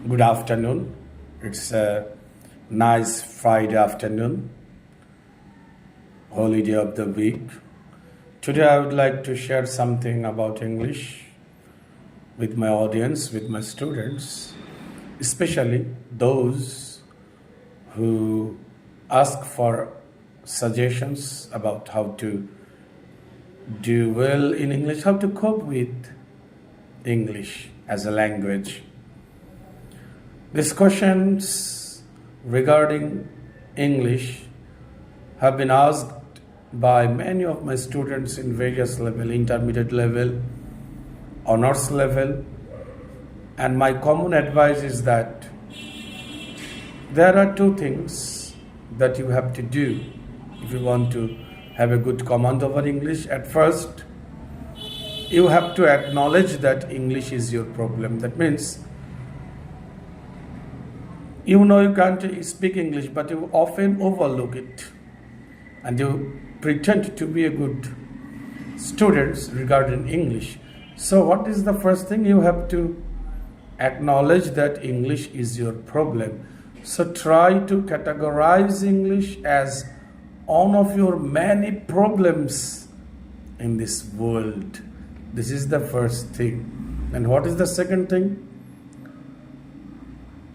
Good afternoon. It's a nice Friday afternoon, holiday of the week. Today, I would like to share something about English with my audience, with my students, especially those who ask for suggestions about how to do well in English, how to cope with English as a language. These questions regarding English have been asked by many of my students in various level, intermediate level, honors level, and my common advice is that there are two things that you have to do if you want to have a good command over English. At first, you have to acknowledge that English is your problem. That means you know you can't speak English, but you often overlook it and you pretend to be a good student regarding English. So what is the first thing? You have to acknowledge that English is your problem. So try to categorize English as one of your many problems in this world. This is the first thing. And what is the second thing?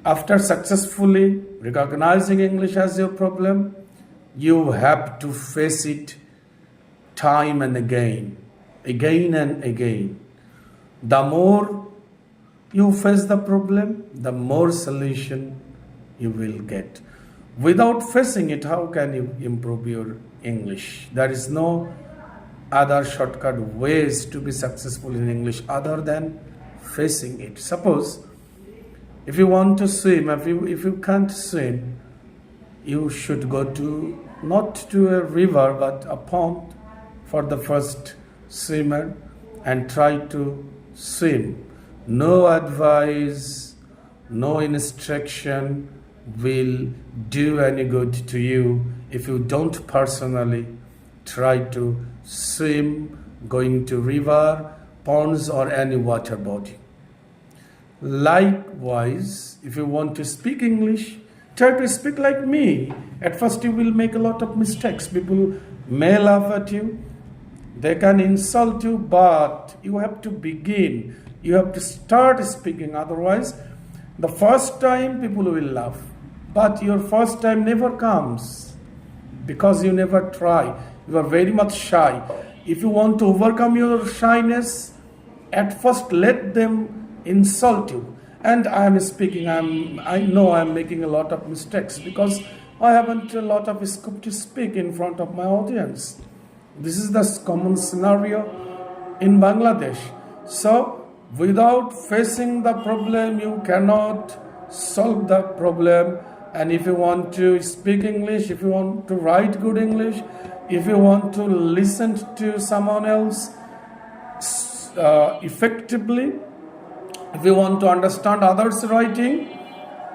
After successfully recognizing English as your problem, you have to face it time and again and again. The more you face the problem, the more solution you will get. Without facing it, how can you improve your English? There is no other shortcut ways to be successful in English other than facing it. Suppose if you want to swim, if you can't swim, you should go to not to a river but a pond for the first swimmer and try to swim. No advice, no instruction will do any good to you if you don't personally try to swim going to river, ponds or any water body. Likewise, if you want to speak English, try to speak like me. At first you will make a lot of mistakes. People may laugh at you, they can insult you, but you have to begin. You have to start speaking. Otherwise, the first time people will laugh, but your first time never comes because you never try. You are very much shy. If you want to overcome your shyness, at first let them insult you. And I am speaking, I know I am making a lot of mistakes because I haven't a lot of scope to speak in front of my audience. This is the common scenario in Bangladesh. So without facing the problem, you cannot solve the problem. And if you want to speak English, if you want to write good English, if you want to listen to someone else effectively, if you want to understand others' writing,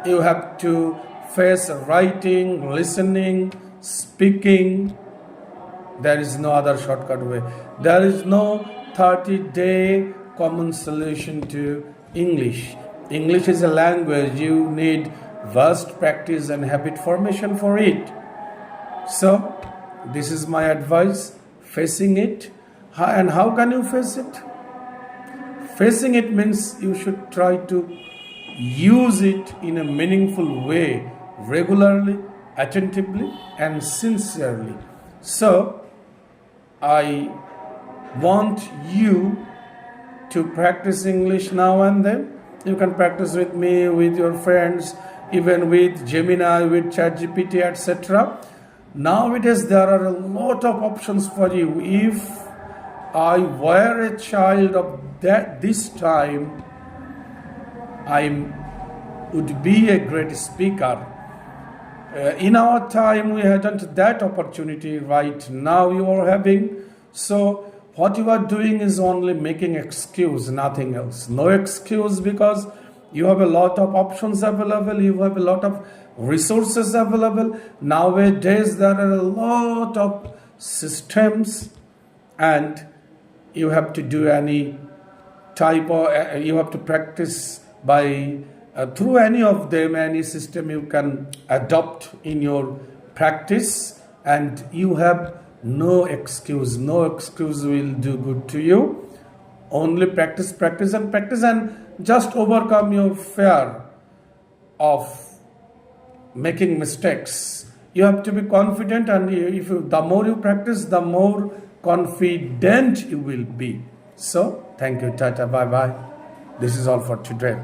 you have to face writing, listening, speaking. There is no other shortcut way. There is no 30-day common solution to English. English is a language. You need vast practice and habit formation for it. So, this is my advice. Facing it. And how can you face it? Facing it means you should try to use it in a meaningful way, regularly, attentively, and sincerely. So, I want you to practice English now and then. You can practice with me, with your friends, even with Gemini, with ChatGPT, etc. Nowadays, there are a lot of options for you. If I were a child of this time, I would be a great speaker. In our time, we hadn't that opportunity. Right now, you are having. So, what you are doing is only making excuse, nothing else. No excuse because you have a lot of options available. You have a lot of resources available. Nowadays, there are a lot of systems, and you have to do any type of, you have to practice by through any of them, any system you can adopt in your practice, and you have no excuse. No excuse will do good to you. Only practice, practice, and practice, and just overcome your fear of making mistakes. You have to be confident, and the more you practice, the more confident you will be. So, thank you, tata, bye bye. This is all for today.